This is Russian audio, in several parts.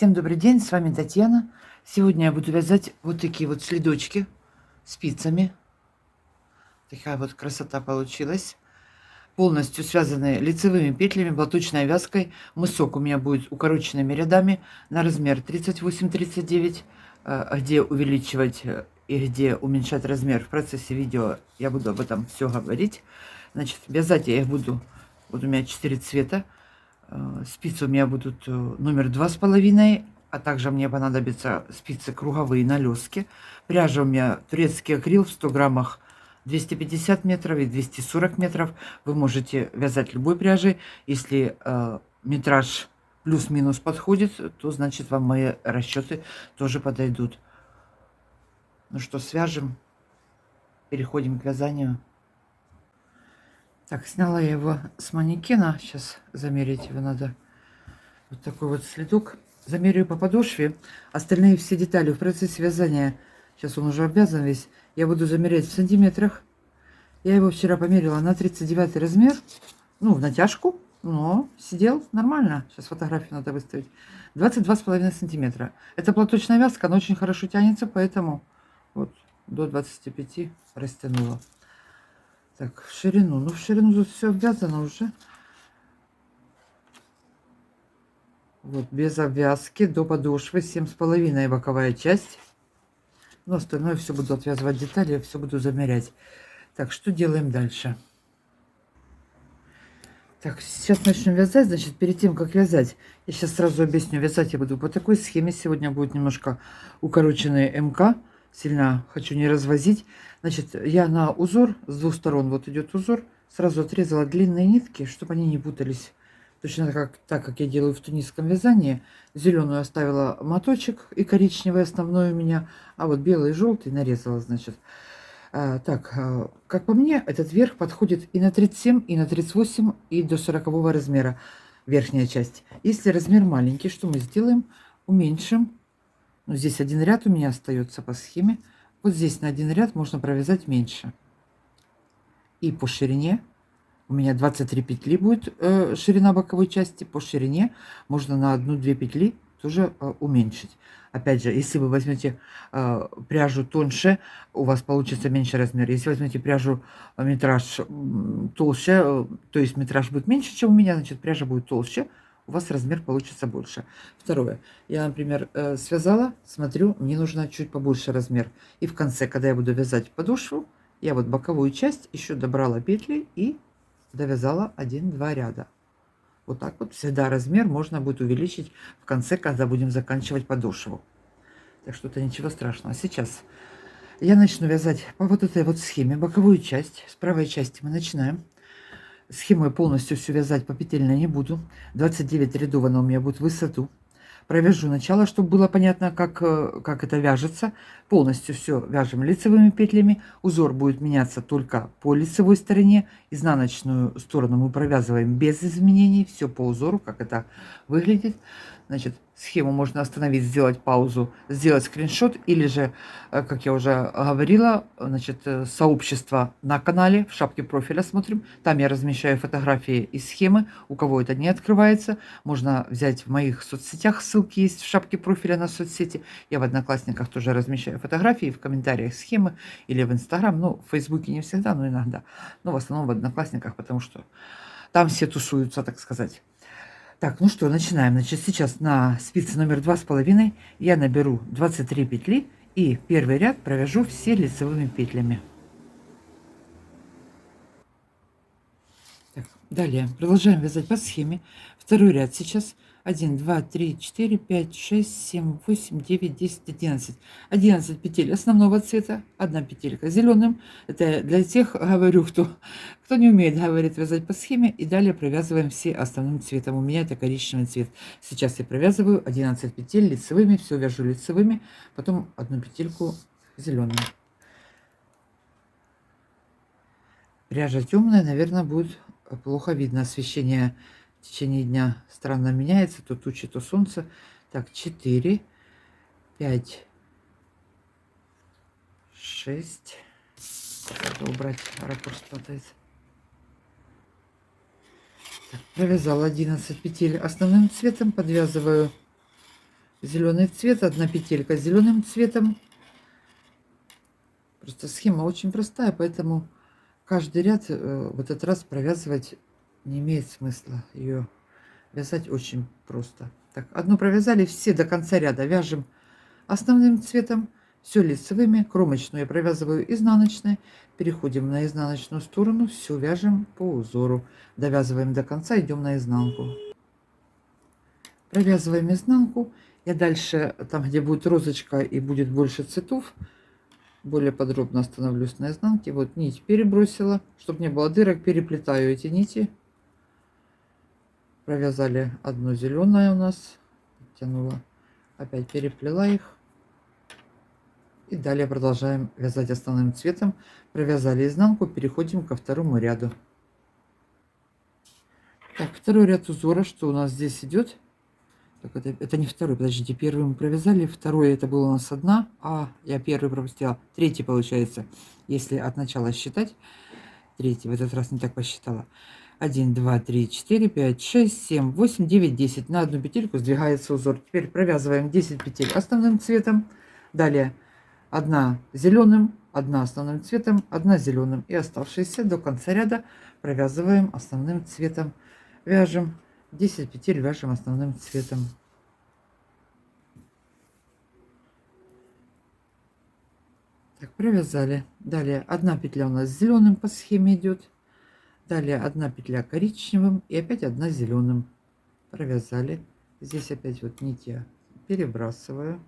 Всем добрый день, с вами Татьяна. Сегодня я буду вязать вот такие вот следочки спицами. Такая вот красота получилась. Полностью связаны лицевыми петлями, платочной вязкой. Мысок у меня будет укороченными рядами на размер 38-39. Где увеличивать и где уменьшать размер в процессе видео, я буду об этом все говорить. Значит, вязать я их буду, вот у меня 4 цвета. Спицы у меня будут номер 2,5, а также мне понадобятся спицы круговые на лёске. Пряжа у меня турецкий акрил в 100 граммах 250 метров и 240 метров. Вы можете вязать любой пряжей. Если метраж плюс-минус подходит, то значит вам мои расчеты тоже подойдут. Ну что, свяжем, переходим к вязанию. Так, сняла я его с манекена. Сейчас замерить его надо. Вот такой вот следок. Замеряю по подошве. Остальные все детали в процессе вязания. Сейчас он уже обвязан весь. Я буду замерять в сантиметрах. Я его вчера померила на 39 размер. Ну, в натяжку. Но сидел нормально. Сейчас фотографию надо выставить. 22,5 сантиметра. Это платочная вязка. Она очень хорошо тянется. Поэтому вот до 25 растянула. Так, в ширину. Ну, в ширину тут все обвязано уже. Вот, без обвязки до подошвы 7,5 боковая часть. Но остальное все буду отвязывать детали, все буду замерять. Так, что делаем дальше? Так, сейчас начнем вязать. Значит, перед тем, как вязать, я сейчас сразу объясню. Вязать я буду по такой схеме. Сегодня будет немножко укороченный МК. Сильно хочу не развозить. Значит, я на узор с двух сторон, вот идет узор, сразу отрезала длинные нитки, чтобы они не путались. Точно так, как я делаю в тунисском вязании. Зеленую оставила моточек и коричневый основной у меня. А вот белый и желтый нарезала, значит. Как по мне, этот верх подходит и на 37, и на 38, и до 40 размера. Верхняя часть. Если размер маленький, что мы сделаем? Уменьшим. Ну, здесь один ряд у меня остается по схеме. Вот здесь на один ряд можно провязать меньше. И по ширине. У меня 23 петли будет ширина боковой части. По ширине можно на 1-2 петли тоже уменьшить. Опять же, если вы возьмете пряжу тоньше, у вас получится меньше размер. Если возьмете пряжу метраж толще, то есть метраж будет меньше, чем у меня, значит пряжа будет толще, у вас размер получится больше. Второе. Я, например, связала, смотрю, мне нужно чуть побольше размер. И в конце, когда я буду вязать подошву, я вот боковую часть еще добрала петли и довязала 1-2 ряда. Вот так вот всегда размер можно будет увеличить в конце, когда будем заканчивать подошву. Так что это ничего страшного. Сейчас я начну вязать по вот этой вот схеме боковую часть. С правой части мы начинаем. Схему полностью все вязать по петельной не буду. 29 рядов она у меня будет в высоту. Провяжу начало, чтобы было понятно, как это вяжется. Полностью все вяжем лицевыми петлями. Узор будет меняться только по лицевой стороне. Изнаночную сторону мы провязываем без изменений. Все по узору, как это выглядит. Значит, схему можно остановить, сделать паузу, сделать скриншот. Или же, как я уже говорила, значит, сообщество на канале, в шапке профиля смотрим. Там я размещаю фотографии и схемы. У кого это не открывается, можно взять в моих соцсетях. Ссылки есть в шапке профиля на соцсети. Я в Одноклассниках тоже размещаю фотографии, в комментариях схемы или в Инстаграм. Ну, в Фейсбуке не всегда, но иногда. Но в основном в Одноклассниках, потому что там все тусуются, так сказать. Так, ну что, начинаем. Значит, сейчас на спице номер 2,5 я наберу 23 петли и первый ряд провяжу все лицевыми петлями. Так, далее продолжаем вязать по схеме. Второй ряд сейчас 1, 2, 3, 4, 5, 6, 7, 8, 9, 10, 11. 11 петель основного цвета, одна петелька зеленым. Это для тех, говорю, кто не умеет, говорит, вязать по схеме. И далее провязываем все основным цветом. У меня это коричневый цвет. Сейчас я провязываю 11 петель лицевыми, все вяжу лицевыми, потом одну петельку зеленую. Пряжа темная, наверное, будет плохо видно. Освещение в течение дня странно меняется. То тучи, то солнце. Так, 4, 5, 6. Надо убрать, ракурс падает. Так, провязала 11 петель основным цветом. Подвязываю зеленый цвет, одна петелька зеленым цветом. Просто схема очень простая, поэтому каждый ряд в этот раз провязывать не имеет смысла. Ее вязать очень просто. Так, одну провязали, все до конца ряда вяжем основным цветом, все лицевыми, кромочную я провязываю изнаночной, переходим на изнаночную сторону, все вяжем по узору, довязываем до конца, идем на изнанку, провязываем изнанку. Я дальше, там где будет розочка и будет больше цветов, более подробно остановлюсь на изнанке. Вот нить перебросила, чтобы не было дырок, переплетаю эти нити. Провязали одно зеленое у нас, тянула, опять переплела их. И далее продолжаем вязать основным цветом. Провязали изнанку, переходим ко второму ряду. Так, второй ряд узора, что у нас здесь идет? Так, это не второй, подождите, первый мы провязали, второй это было у нас одна, я первый пропустила, третий получается, если от начала считать, третий, в этот раз не так посчитала. 1, 2, 3, 4, 5, 6, 7, 8, 9, 10. На одну петельку сдвигается узор. Теперь провязываем 10 петель основным цветом. Далее одна зеленым, одна основным цветом, одна зеленым. И оставшиеся до конца ряда провязываем основным цветом. Вяжем 10 петель, вяжем основным цветом. Так, провязали. Далее одна петля у нас зеленым по схеме идет. Далее одна петля коричневым и опять одна зеленым. Провязали. Здесь опять вот нить я перебрасываю.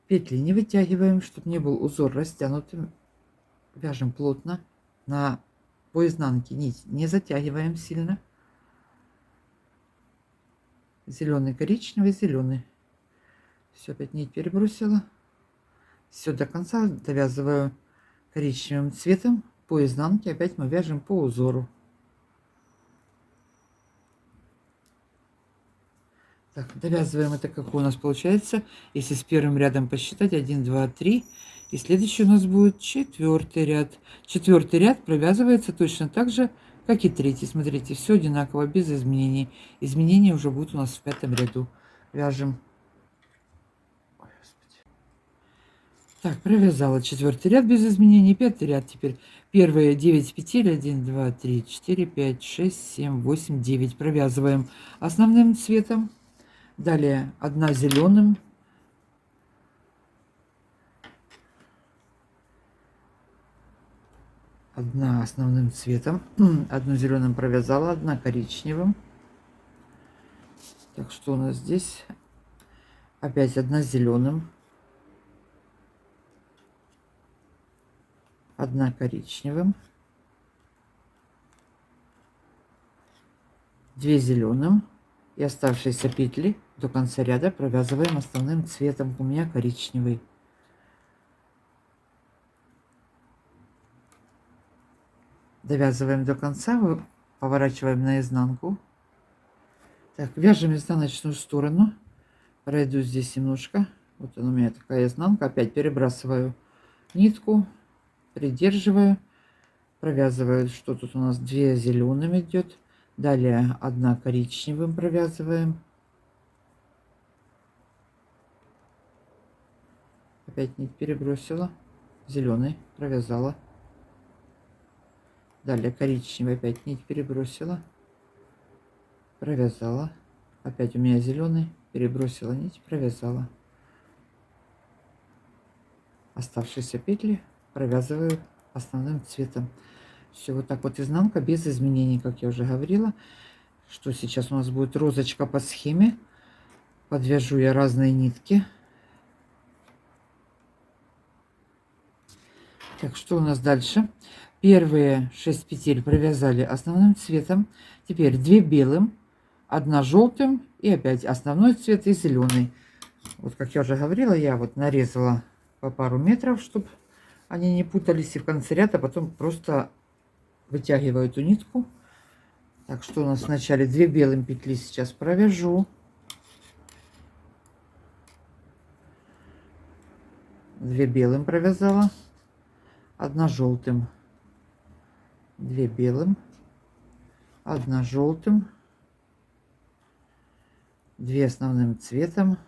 Петли не вытягиваем, чтобы не был узор растянутым. Вяжем плотно. По изнанке нить не затягиваем сильно. Зеленый, коричневый, зеленый. Все, опять нить перебросила. Все до конца довязываю коричневым цветом. По изнанке опять мы вяжем по узору. Так, довязываем это, как у нас получается. Если с первым рядом посчитать, 1, 2, 3. И следующий у нас будет четвертый ряд. Четвертый ряд провязывается точно так же, как и третий. Смотрите, все одинаково, без изменений. Изменения уже будут у нас в пятом ряду. Вяжем. Ой, Господи. Так, провязала четвертый ряд без изменений. Пятый ряд теперь. Первые 9 петель. 1, 2, 3, 4, 5, 6, 7, 8, 9. Провязываем основным цветом. Далее одна зеленым. Одна основным цветом. Одну зеленым провязала, одна коричневым. Так, что у нас здесь? Опять одна зеленым. Одна коричневым. Две зеленым. И оставшиеся петли до конца ряда провязываем основным цветом. У меня коричневый. Довязываем до конца, поворачиваем наизнанку. Так, вяжем изнаночную сторону. Пройду здесь немножко. Вот она у меня такая изнанка. Опять перебрасываю нитку, придерживаю, провязываю. Что тут у нас? 2 зеленым идет. Далее одна коричневым провязываем. Опять нить перебросила. Зеленый провязала. Далее коричневый, опять нить перебросила. Провязала. Опять у меня зеленый. Перебросила нить, провязала. Оставшиеся петли провязываю основным цветом. Все вот так вот изнанка без изменений, как я уже говорила. Что сейчас у нас будет? Розочка по схеме. Подвяжу я разные нитки. Так, что у нас дальше? Первые 6 петель провязали основным цветом. Теперь 2 белым, 1 желтым и опять основной цвет и зеленый. Вот как я уже говорила, я вот нарезала по пару метров, чтобы они не путались, и в конце ряда потом просто вытягиваю эту нитку. Так, что у нас вначале 2 белым петли сейчас провяжу. 2 белым провязала, 1 желтым, 2 белым, 1 желтым, 2 основным цветом.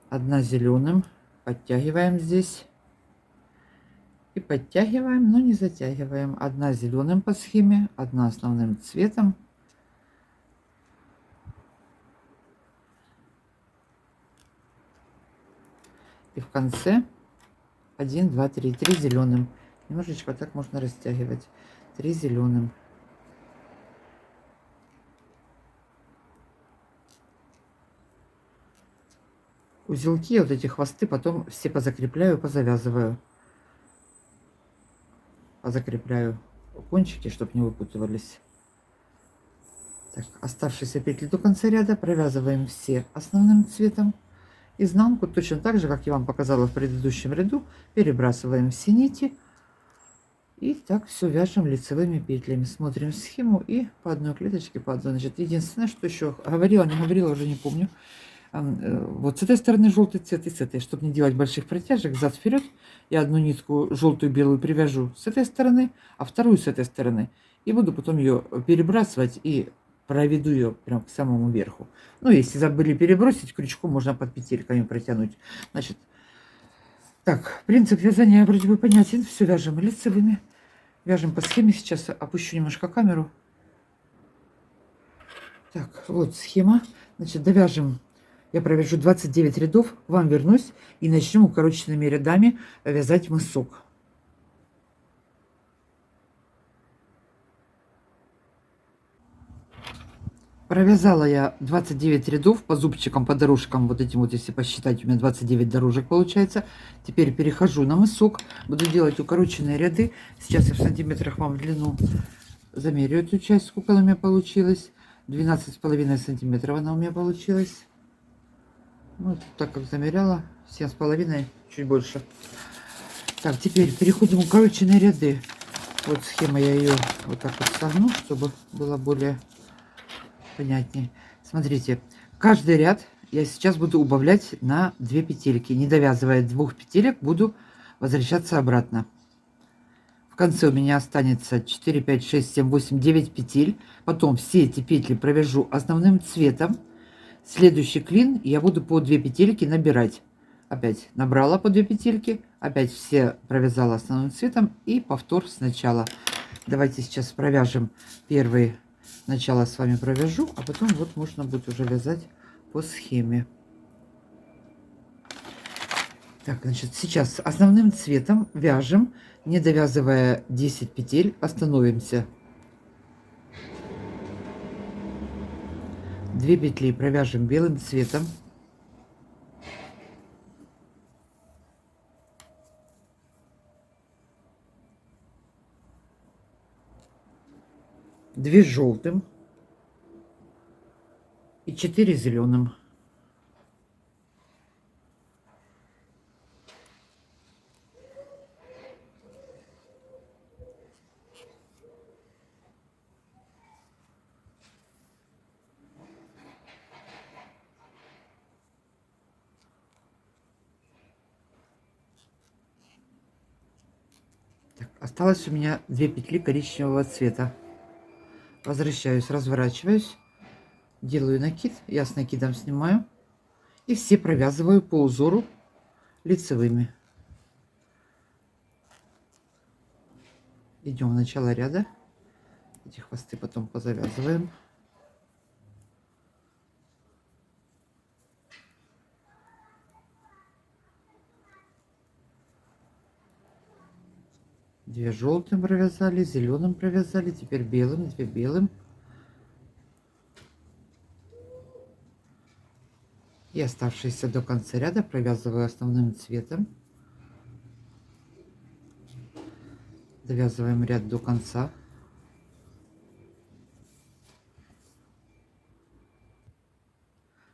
Одна зеленым. Подтягиваем здесь. И подтягиваем, но не затягиваем. Одна зеленым по схеме, одна основным цветом. И в конце 1, 2, 3. 3 зеленым. Немножечко так можно растягивать. 3 зеленым. Узелки, вот эти хвосты потом все позакрепляю, позавязываю. Позакрепляю кончики, чтобы не выпутывались. Так, оставшиеся петли до конца ряда провязываем все основным цветом. Изнанку точно так же, как я вам показала в предыдущем ряду, перебрасываем все нити. И так все вяжем лицевыми петлями. Смотрим схему и по одной клеточке, по одной. Значит, единственное, что еще говорила, не говорила, уже не помню. Вот с этой стороны желтый цвет и с этой, чтобы не делать больших протяжек взад вперед, я одну нитку желтую белую привяжу с этой стороны, а вторую с этой стороны, и буду потом ее перебрасывать и проведу ее прям к самому верху. Ну, если забыли перебросить, крючком можно под петельками протянуть. Значит, так, принцип вязания вроде бы понятен. Все вяжем лицевыми, вяжем по схеме. Сейчас опущу немножко камеру. Так, вот схема. Значит, довяжем. Я провяжу 29 рядов, к вам вернусь и начнем укороченными рядами вязать мысок. Провязала я 29 рядов по зубчикам, по дорожкам, вот этим вот, если посчитать, у меня 29 дорожек получается. Теперь перехожу на мысок, буду делать укороченные ряды. Сейчас я в сантиметрах вам в длину замерю эту часть, сколько она у меня получилась. 12,5 сантиметров она у меня получилась. Ну, так как замеряла, 7,5, чуть больше. Так, теперь переходим в укороченные ряды. Вот схема, я ее вот так вот согну, чтобы было более понятнее. Смотрите, каждый ряд я сейчас буду убавлять на 2 петельки. Не довязывая 2 петелек, буду возвращаться обратно. В конце у меня останется 4, 5, 6, 7, 8, 9 петель. Потом все эти петли провяжу основным цветом. Следующий клин я буду по 2 петельки набирать. Опять набрала по 2 петельки, опять все провязала основным цветом и повтор сначала. Давайте сейчас провяжем первый. Сначала с вами провяжу, а потом вот можно будет уже вязать по схеме. Так, значит, сейчас основным цветом вяжем, не довязывая 10 петель, остановимся. 2 петли провяжем белым цветом. Две желтым и 4 зеленым. Так, осталось у меня 2 петли коричневого цвета. Возвращаюсь, разворачиваюсь, делаю накид, я с накидом снимаю и все провязываю по узору лицевыми. Идем в начало ряда, эти хвосты потом позавязываем. Две желтым провязали, зеленым провязали, теперь белым, 2 белым. И оставшиеся до конца ряда провязываю основным цветом. Довязываем ряд до конца.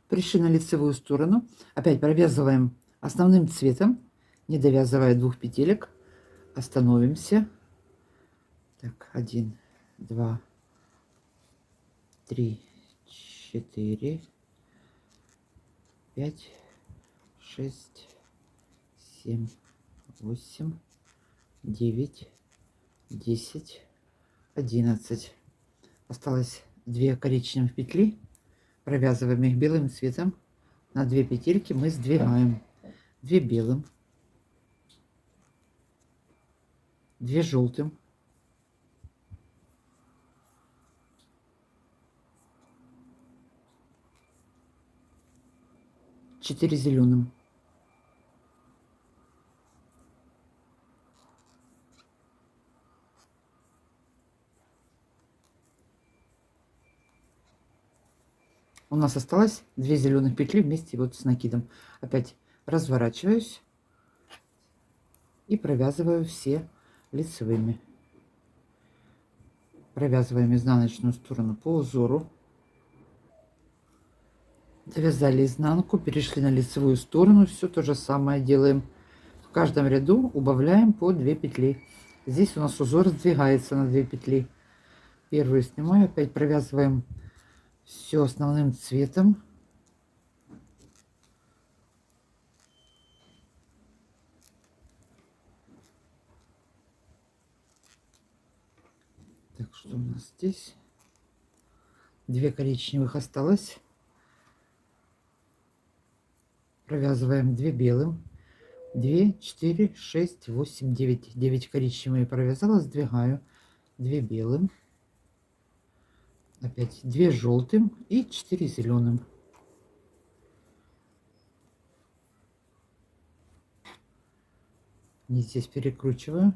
Пришли на лицевую сторону. Опять провязываем основным цветом, не довязывая 2 петелек. Остановимся. Так, 1, 2, 3, 4, 5, 6, 7, 8, 9, 10, 11. Осталось 2 коричневых петли. Провязываем их белым цветом. На 2 петельки мы сдвигаем. 2 белым, 2 желтым, 4 зеленым, 2 у нас осталось 2 зеленых петли вместе вот с накидом. Опять разворачиваюсь и провязываю все лицевыми. Провязываем изнаночную сторону по узору. Довязали изнанку, перешли на лицевую сторону. Все то же самое делаем. В каждом ряду убавляем по 2 петли. Здесь у нас узор сдвигается на 2 петли. Первую снимаю, опять провязываем все основным цветом. Так, что у нас здесь? 2 коричневых осталось. Провязываем 2 белым. 2, 4, 6, 8, 9. 9 коричневые провязала, сдвигаю. 2 белым. Опять 2 желтым и 4 зеленым. И здесь перекручиваю.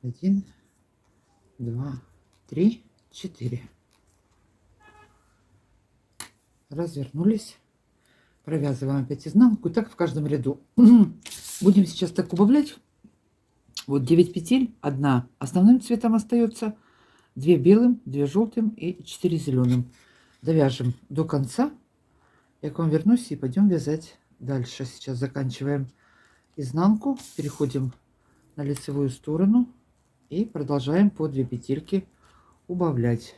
Один, два, три, 4. Развернулись. Провязываем опять изнанку. И так в каждом ряду. Будем сейчас так убавлять. Вот 9 петель. 1 основным цветом остается. 2 белым, 2 желтым и 4 зеленым. Довяжем до конца. Я к вам вернусь и пойдем вязать дальше. Сейчас заканчиваем изнанку. Переходим на лицевую сторону. И продолжаем по 2 петельки убавлять.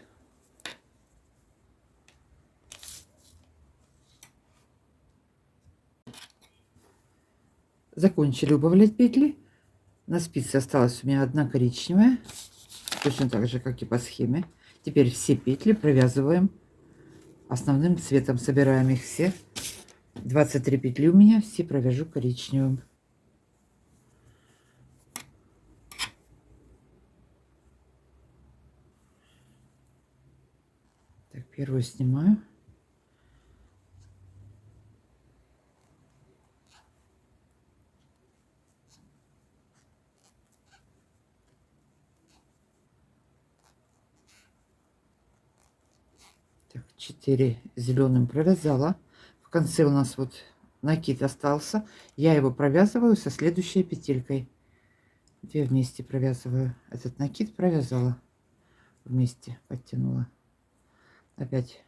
Закончили убавлять петли. На спице осталась у меня 1 коричневая. Точно так же, как и по схеме. Теперь все петли провязываем основным цветом. Собираем их все. 23 петли у меня. Все провяжу коричневым. Так, первую снимаю. Так, 4 зеленым провязала. В конце у нас вот накид остался. Я его провязываю со следующей петелькой. 2 вместе провязываю. Этот накид провязала. Вместе подтянула. Опять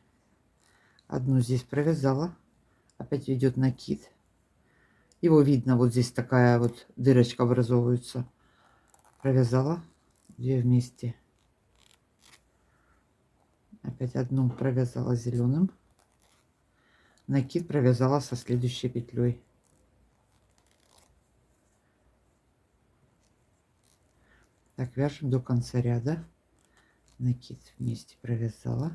1 здесь провязала. Опять идет накид. Его видно, вот здесь такая вот дырочка образовывается. Провязала 2 вместе. Опять 1 провязала зеленым. Накид провязала со следующей петлей. Так, вяжем до конца ряда. Накид вместе провязала.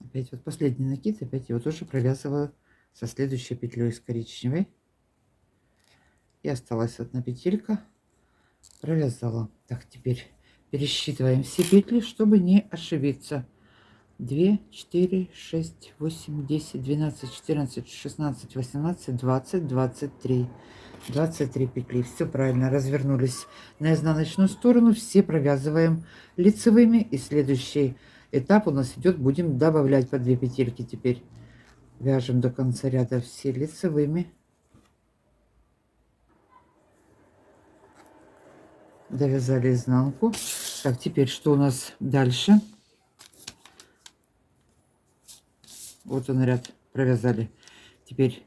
Опять вот последний накид, опять его тоже провязываю со следующей петлей с коричневой. И осталась 1 петелька. Провязала. Так, теперь пересчитываем все петли, чтобы не ошибиться. 2, 4, 6, 8, 10, 12, 14, 16, 18, 20, 23. 23 петли. Все правильно. Развернулись на изнаночную сторону. Все провязываем лицевыми. И следующий этап у нас идет. Будем добавлять по 2 петельки теперь. Вяжем до конца ряда все лицевыми. Довязали изнанку. Так, теперь что у нас дальше? Вот он ряд провязали. Теперь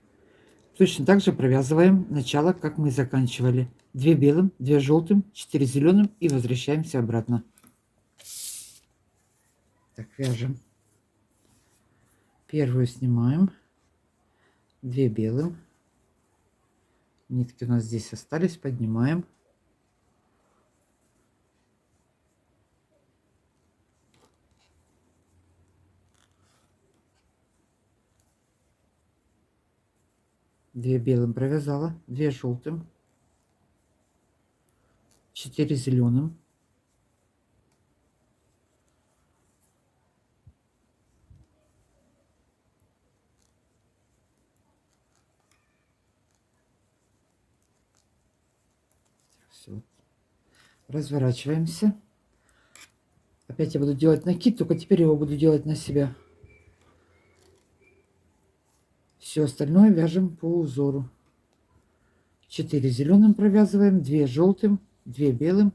точно так же провязываем начало, как мы заканчивали. 2 белым, 2 желтым, 4 зеленым и возвращаемся обратно. Так, вяжем. Первую снимаем, 2 белым. Нитки у нас здесь остались, поднимаем. Две белым провязала, 2 желтым, 4 зеленым, все. Разворачиваемся. Опять я буду делать накид, только теперь его буду делать на себя. Все остальное вяжем по узору. 4 зеленым провязываем, 2 желтым, 2 белым,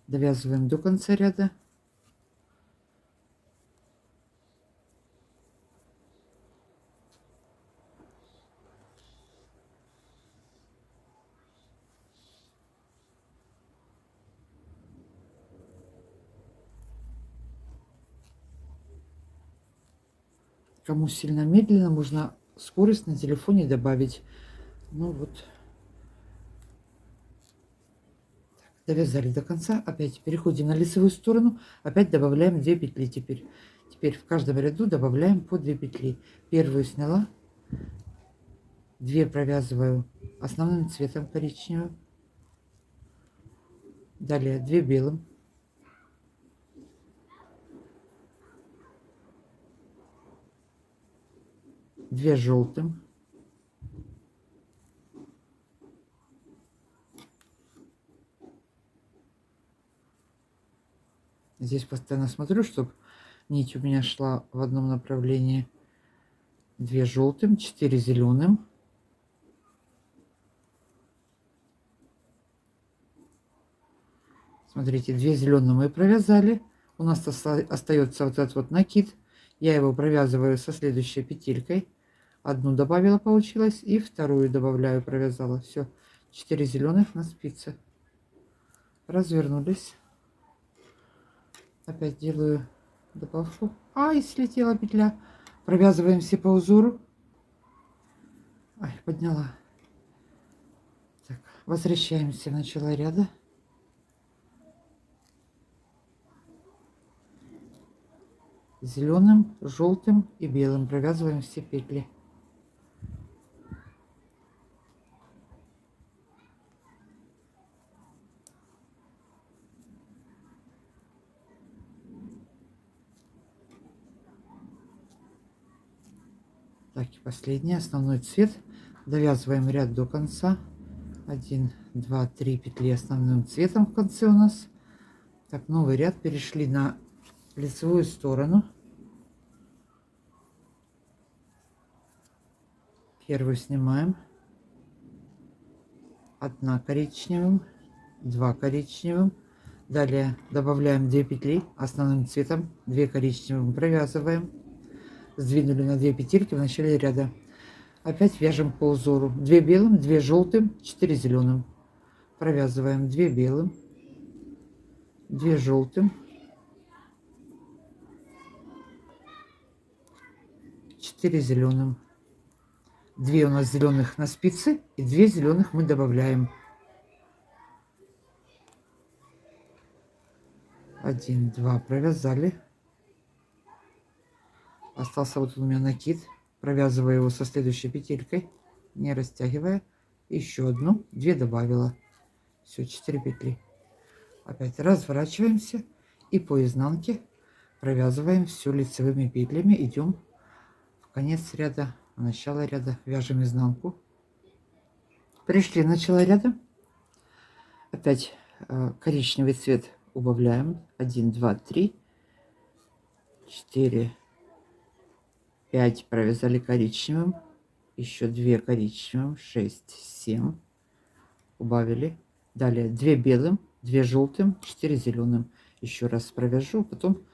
довязываем до конца ряда. Кому сильно медленно, можно скорость на телефоне добавить. Ну вот. Довязали до конца. Опять переходим на лицевую сторону. Опять добавляем 2 петли теперь. Теперь в каждом ряду добавляем по 2 петли. Первую сняла. 2 провязываю основным цветом коричневым. Далее 2 белым. 2 желтым. Здесь постоянно смотрю, чтобы нить у меня шла в одном направлении. 2 желтым, 4 зеленым. Смотрите, 2 зеленым мы провязали. У нас остается вот этот вот накид. Я его провязываю со следующей петелькой. Одну добавила, получилось, и вторую добавляю, провязала. Все, 4 зеленых на спице. Развернулись. Опять делаю добавку. Ай, слетела петля. Провязываем все по узору. Ай, подняла. Так, возвращаемся в начало ряда. Зеленым, желтым и белым провязываем все петли. Так, и последний, основной цвет. Довязываем ряд до конца. 1, 2, 3 петли основным цветом в конце у нас. Так, новый ряд. Перешли на лицевую сторону. Первую снимаем. 1 коричневым, 2 коричневым. Далее добавляем 2 петли основным цветом. 2 коричневым провязываем. Сдвинули на 2 петельки в начале ряда. Опять вяжем по узору. 2 белым, 2 желтым, 4 зеленым. Провязываем 2 белым, 2 желтым, 4 зеленым. 2 у нас зеленых на спице и 2 зеленых мы добавляем. 1, 2 провязали. Остался вот у меня накид. Провязываю его со следующей петелькой, не растягивая. Еще одну, 2 добавила. Все, 4 петли. Опять разворачиваемся и по изнанке провязываем все лицевыми петлями. Идем в конец ряда, в начало ряда, вяжем изнанку. Пришли в начало ряда. Опять коричневый цвет убавляем. 1, 2, 3, 4, 5 провязали коричневым. Еще 2 коричневым. 6, 7. Убавили. Далее 2 белым, 2 желтым, 4 зеленым. Еще раз провяжу, потом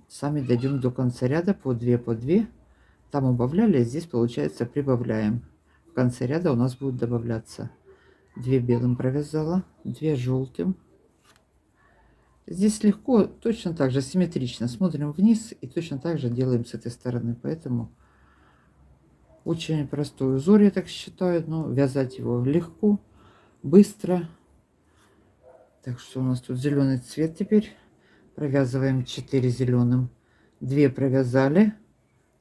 сами дойдем до конца ряда по 2 по 2. Там убавляли, а здесь, получается, прибавляем. В конце ряда у нас будут добавляться 2 белым провязала, 2 желтым. Здесь легко, точно так же, симметрично. Смотрим вниз и точно так же делаем с этой стороны. Поэтому очень простой узор, я так считаю. Но вязать его легко, быстро. Так что у нас тут зеленый цвет теперь. Провязываем 4 зеленым. 2 провязали.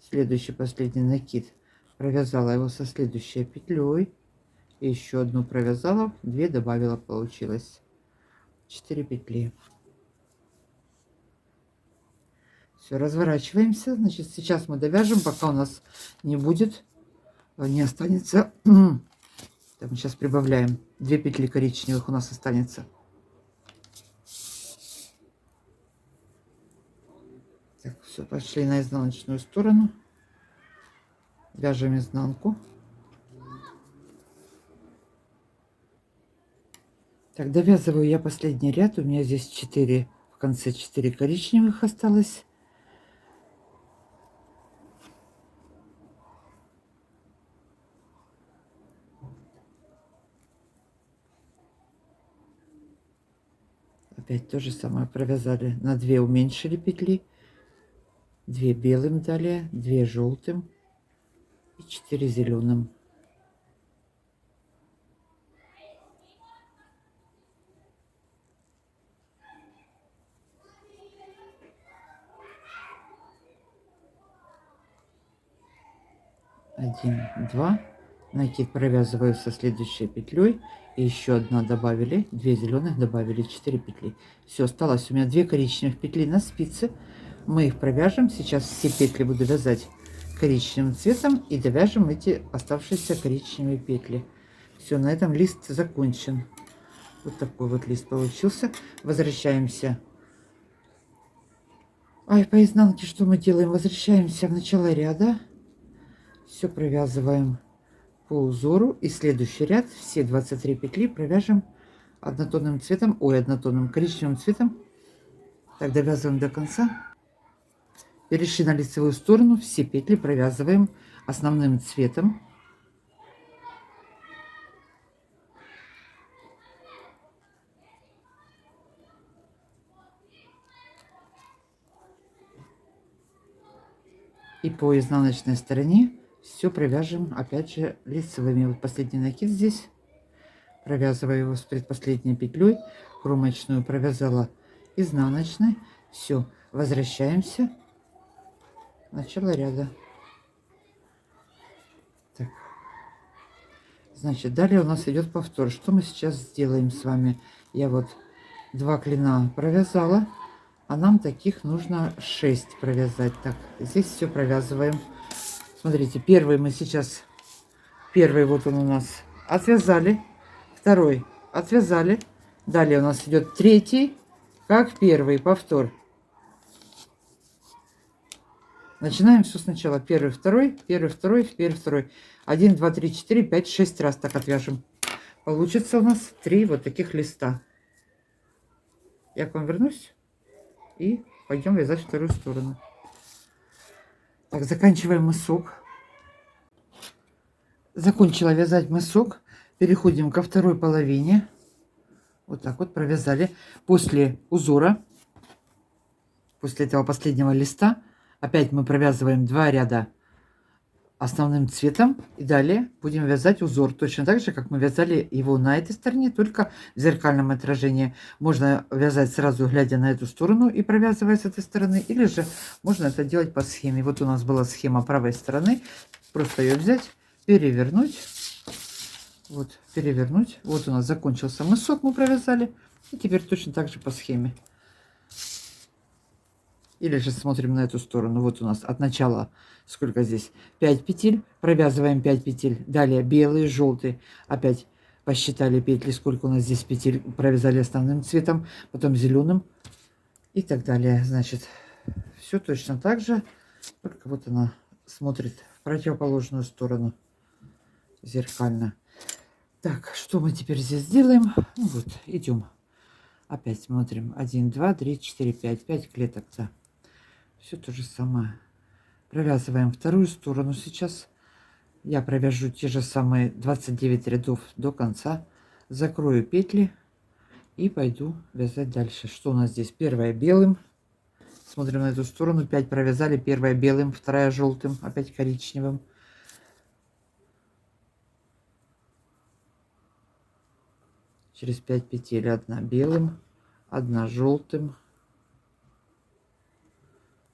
Следующий, последний накид. Провязала его со следующей петлей. И еще одну провязала. 2 добавила, получилось 4 петли. Все, разворачиваемся. Значит, сейчас мы довяжем, пока у нас не будет, не останется. Так, мы сейчас прибавляем. 2 петли коричневых у нас останется. Так, все, пошли на изнаночную сторону. Вяжем изнанку. Так, довязываю я последний ряд. У меня здесь 4, в конце 4 коричневых осталось. Опять то же самое провязали. На 2 уменьшили петли. 2 белым далее, 2 желтым и 4 зеленым. Один, два. Накид провязываю со следующей петлей. И еще одна добавили. 2 зеленых добавили, 4 петли. Все, осталось у меня 2 коричневых петли на спице. Мы их провяжем. Сейчас все петли буду вязать коричневым цветом. И довяжем эти оставшиеся коричневые петли. Все, на этом лист закончен. Вот такой вот лист получился. Возвращаемся. Ай, по изнанке что мы делаем? Возвращаемся в начало ряда. Все провязываем по узору. И следующий ряд, все 23 петли провяжем однотонным цветом, однотонным коричневым цветом. Так, довязываем до конца. Перешли на лицевую сторону. Все петли провязываем основным цветом. И по изнаночной стороне все провяжем опять же лицевыми. Вот последний накид здесь. Провязываю его с предпоследней петлей. Кромочную провязала изнаночной. Все, возвращаемся. Начало ряда. Так. Значит, далее у нас идет повтор. Что мы сейчас сделаем с вами? Я вот 2 клина провязала. А нам таких нужно 6 провязать. Так, здесь все провязываем. Смотрите, первый мы сейчас... Первый вот он у нас отвязали. Второй отвязали. Далее у нас идет третий, как первый, повтор. Начинаем все сначала. Первый, второй, первый, второй, первый, второй. 1, 2, 3, 4, 5, 6 раз так отвяжем. Получится у нас 3 вот таких листа. Я к вам вернусь. И пойдем вязать вторую сторону. Так, заканчиваем мысок. Закончила вязать мысок. Переходим ко второй половине. Вот так вот провязали. После узора, после этого последнего листа, опять мы провязываем 2 ряда основным цветом. И далее будем вязать узор точно так же, как мы вязали его на этой стороне, только в зеркальном отражении. Можно вязать сразу, глядя на эту сторону и провязывая с этой стороны, или же можно это делать по схеме. Вот у нас была схема правой стороны, просто ее взять, перевернуть, вот, перевернуть. Вот у нас закончился мысок, мы провязали, и теперь точно так же по схеме. Или же смотрим на эту сторону. Вот у нас от начала, сколько здесь? 5 петель. Провязываем 5 петель. Далее белые, желтые. Опять посчитали петли, сколько у нас здесь петель. Провязали основным цветом, потом зеленым и так далее. Значит, все точно так же. Только вот она смотрит в противоположную сторону. Зеркально. Так, что мы теперь здесь делаем? Ну вот, идем. Опять смотрим. 1, 2, 3, 4, 5. 5 клеток, да. Все то же самое. Провязываем вторую сторону сейчас. Я провяжу те же самые 29 рядов до конца. Закрою петли и пойду вязать дальше. Что у нас здесь? Первая белым. Смотрим на эту сторону. 5 провязали. Первая белым, вторая желтым, опять коричневым. Через 5 петель одна белым, одна желтым.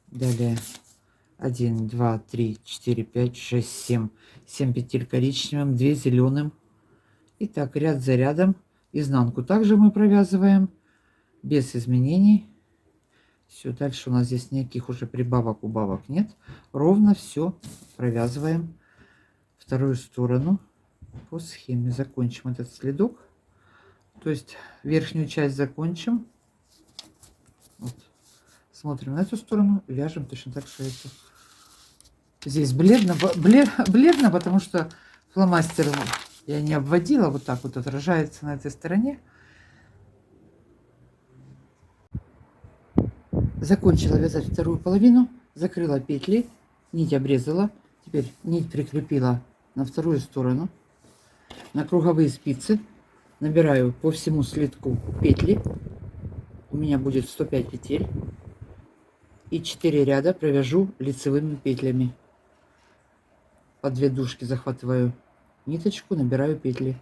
Далее 1, 2, 3, 4, 5, 6, 7. 7 петель коричневым, 2 зеленым. И так ряд за рядом. Изнанку также мы провязываем без изменений. Все, дальше у нас здесь никаких уже прибавок, убавок нет. Ровно все провязываем вторую сторону по схеме. Закончим этот следок. То есть верхнюю часть закончим. Вот. Смотрим на эту сторону, вяжем точно так же эту. Здесь бледно, потому что фломастером я не обводила. Вот так вот отражается на этой стороне. Закончила вязать вторую половину, закрыла петли, нить обрезала. Теперь нить прикрепила на вторую сторону. На круговые спицы набираю по всему следку петли. У меня будет 105 петель. И 4 ряда провяжу лицевыми петлями. По 2 дужки захватываю ниточку, набираю петли.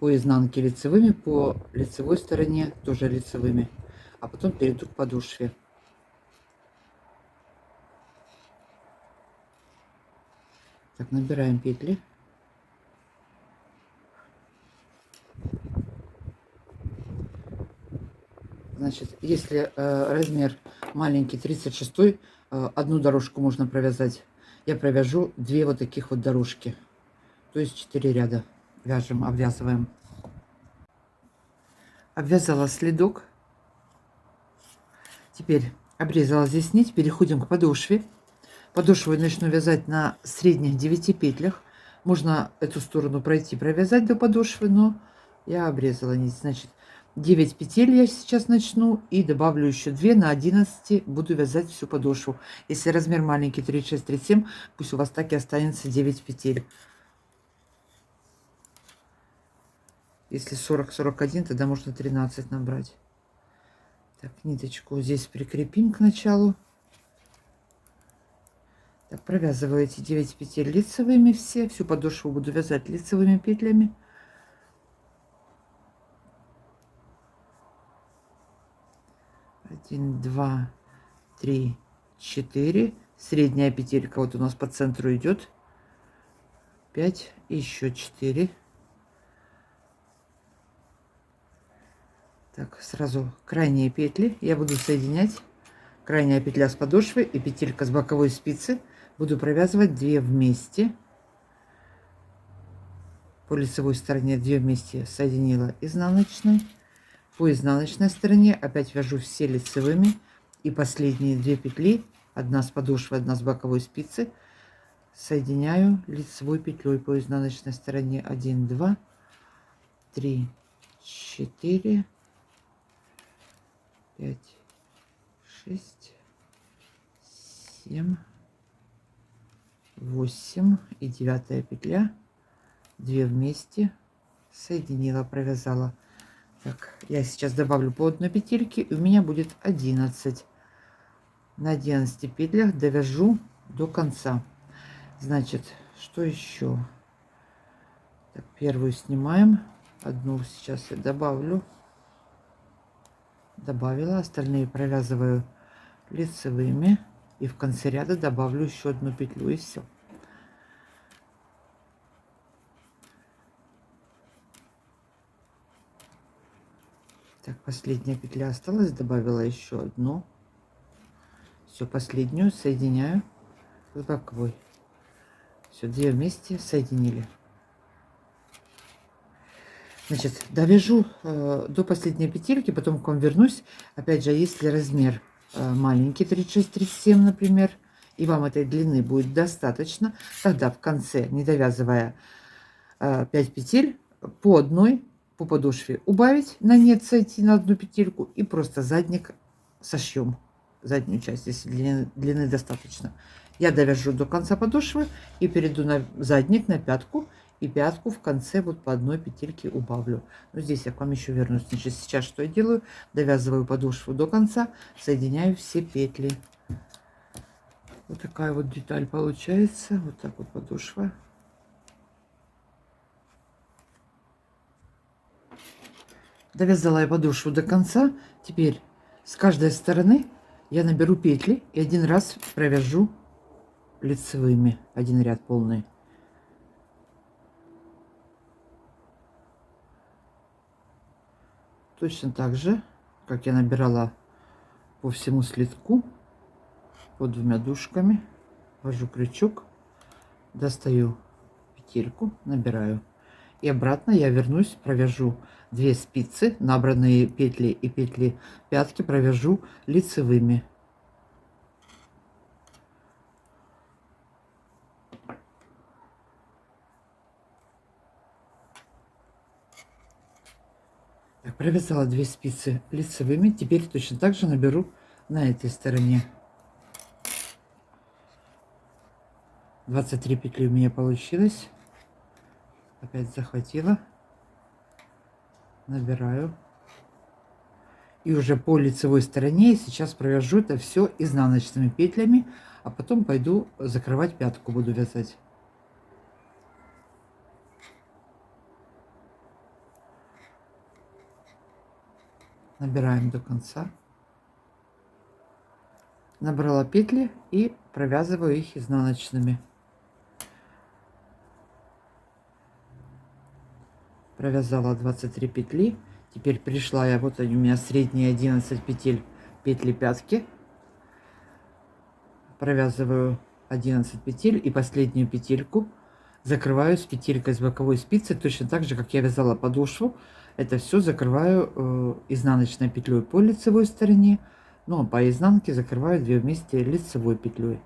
По изнанке лицевыми, по лицевой стороне тоже лицевыми. А потом перейду к подошве. Так, набираем петли. Значит, если размер маленький, 36, одну дорожку можно провязать. Я провяжу 2 вот таких вот дорожки. То есть 4 ряда вяжем, обвязываем. Обвязала следок. Теперь обрезала здесь нить. Переходим к подошве. Подошву я начну вязать на средних 9 петлях. Можно эту сторону пройти, провязать до подошвы, но я обрезала нить. Значит, 9 петель я сейчас начну и добавлю еще 2 на 11. Буду вязать всю подошву. Если размер маленький, 36-37, пусть у вас так и останется 9 петель. Если 40-41, тогда можно 13 набрать. Так, ниточку здесь прикрепим к началу. Так, провязываю эти 9 петель лицевыми все. Всю подошву буду вязать лицевыми петлями. Один, два, три, 4. Средняя петелька вот у нас по центру идет. 5, еще 4. Так, сразу крайние петли я буду соединять. Крайняя петля с подошвы и петелька с боковой спицы. Буду провязывать 2 вместе. По лицевой стороне 2 вместе соединила изнаночной. По изнаночной стороне опять вяжу все лицевыми. И последние 2 петли, одна с подошвы, одна с боковой спицы, соединяю лицевой петлей по изнаночной стороне. 1, 2, 3, 4, 5, 6, 7, 8 и 9 петля. 2 вместе соединила, провязала. Так, я сейчас добавлю по одной петельке, и у меня будет 11. На 11 петлях довяжу до конца. Значит, что еще? Так, первую снимаем, одну сейчас я добавлю. Добавила, остальные провязываю лицевыми, и в конце ряда добавлю еще одну петлю, и все. Так, последняя петля осталась, добавила еще одну. Все, последнюю соединяю с боковой. Все, 2 вместе соединили. Значит, довяжу до последней петельки, потом к вам вернусь. Опять же, если размер маленький, 36-37, например, и вам этой длины будет достаточно, тогда в конце, не довязывая 5 петель, по одной по подошве убавить, на нет сойти на одну петельку и просто задник сошьем, заднюю часть, если длины достаточно. Я довяжу до конца подошвы и перейду на задник, на пятку. И пятку в конце вот по одной петельке убавлю. Но здесь я к вам еще вернусь. Значит, сейчас что я делаю? Довязываю подошву до конца, соединяю все петли. Вот такая вот деталь получается. Вот так вот подошва. Довязала я подошву до конца. Теперь с каждой стороны я наберу петли и один раз провяжу лицевыми. Один ряд полный. Точно так же, как я набирала по всему слитку, по двумя дужками. Ввожу крючок, достаю петельку, набираю. И обратно я вернусь, провяжу 2 спицы, набранные петли и петли пятки провяжу лицевыми. Так, провязала 2 спицы лицевыми. Теперь точно так же наберу на этой стороне. 23 петли у меня получилось. Опять захватила. Набираю. И уже по лицевой стороне сейчас провяжу это все изнаночными петлями, а потом пойду закрывать пятку, буду вязать. Набираем до конца. Набрала петли и провязываю их изнаночными. Провязала 23 петли. Теперь пришла я, вот они у меня средние 11 петель, петли пятки. Провязываю 11 петель и последнюю петельку закрываю с петелькой с боковой спицы, точно так же, как я вязала подошву. Это все закрываю изнаночной петлей по лицевой стороне, ну а по изнанке закрываю 2 вместе лицевой петлей.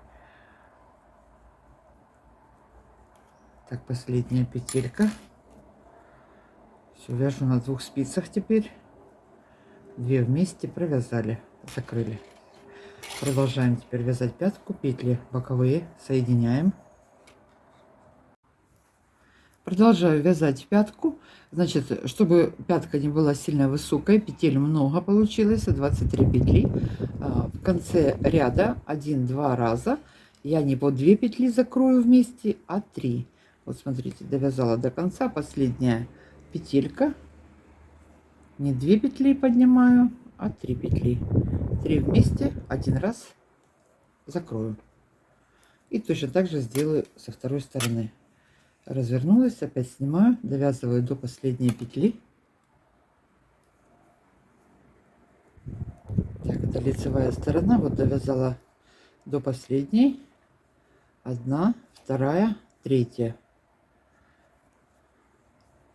Так, последняя петелька. Все, вяжу на 2 спицах теперь. 2 вместе провязали, закрыли. Продолжаем теперь вязать пятку, петли боковые соединяем. Продолжаю вязать пятку. Значит, чтобы пятка не была сильно высокой, петель много получилось, 23 петли. В конце ряда 1-2 раза я не по 2 петли закрою вместе, а 3. Вот смотрите, довязала до конца, последняя петелька. Не 2 петли поднимаю, а 3 петли. 3 вместе, один раз закрою. И точно так же сделаю со второй стороны. Развернулась, опять снимаю, довязываю до последней петли. Так, это лицевая сторона. Вот довязала до последней. 1, 2, 3.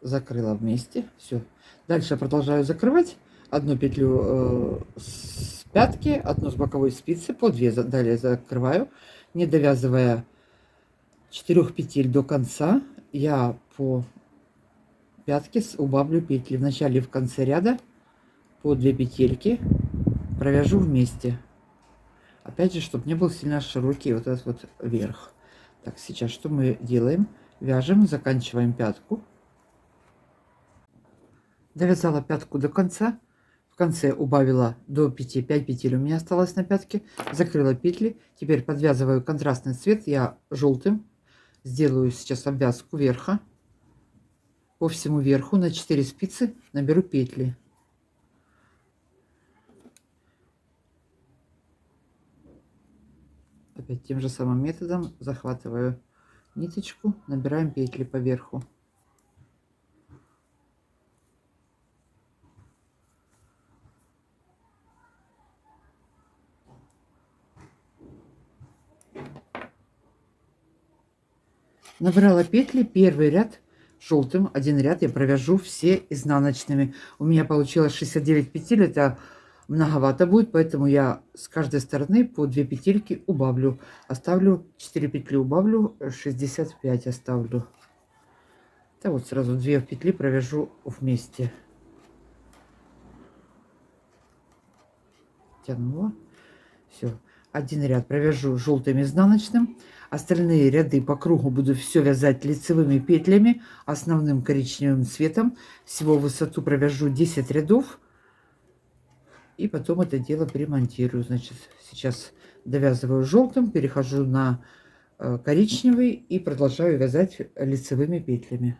Закрыла вместе. Все. Дальше продолжаю закрывать. Одну петлю с пятки, одну с боковой спицы, по 2 далее закрываю, не довязывая 4 петель до конца. Я по пятке убавлю петли в начале и в конце ряда по 2 петельки провяжу вместе. Опять же, чтобы не был сильно широкий вот этот вот верх. Так, сейчас что мы делаем? Вяжем, заканчиваем пятку. Довязала пятку до конца. В конце убавила до 5 петель у меня осталось на пятке. Закрыла петли. Теперь подвязываю контрастный цвет. Я желтым сделаю сейчас обвязку верха. По всему верху на 4 спицы наберу петли. Опять тем же самым методом захватываю ниточку, набираем петли по верху. Набрала петли, первый ряд желтым, один ряд я провяжу все изнаночными. У меня получилось 69 петель, это многовато будет, поэтому я с каждой стороны по 2 петельки убавлю. Оставлю 4 петли, убавлю, 65 оставлю. Это вот сразу 2 петли провяжу вместе. Тянула. Все. один ряд провяжу желтым изнаночным. Остальные ряды по кругу буду все вязать лицевыми петлями основным коричневым цветом. Всего в высоту провяжу 10 рядов. И потом это дело примонтирую. Значит, сейчас довязываю желтым, перехожу на коричневый и продолжаю вязать лицевыми петлями.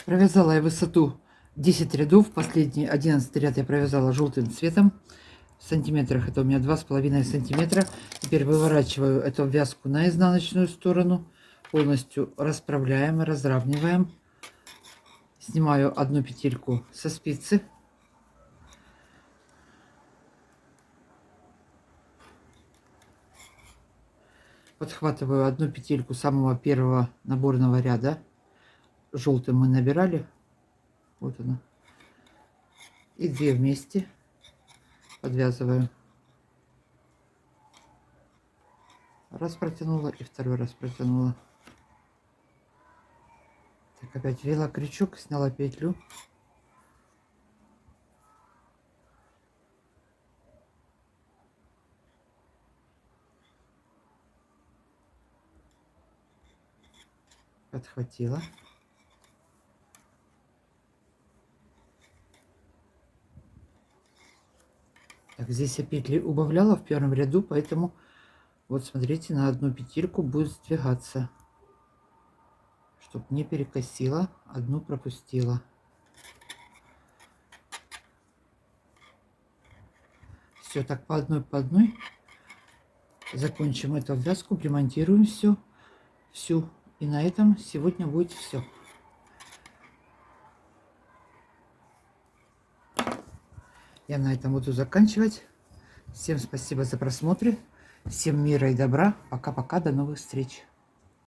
Провязала я высоту 10 рядов. Последний 11 ряд я провязала желтым цветом. В сантиметрах это у меня 2,5 сантиметра. Теперь выворачиваю эту вязку на изнаночную сторону. Полностью расправляем и разравниваем. Снимаю одну петельку со спицы. Подхватываю одну петельку самого первого наборного ряда. Желтым мы набирали. Вот она. И 2 вместе подвязываю. Раз протянула и второй раз протянула. Так, опять ввела крючок, сняла петлю. Подхватила. Так, здесь я петли убавляла в первом ряду, поэтому вот смотрите, на одну петельку будет сдвигаться, чтобы не перекосила, одну пропустила. Все, так по одной закончим эту вязку, примонтируем всю. И на этом сегодня будет все. Я на этом буду заканчивать. Всем спасибо за просмотр. Всем мира и добра. Пока-пока. До новых встреч.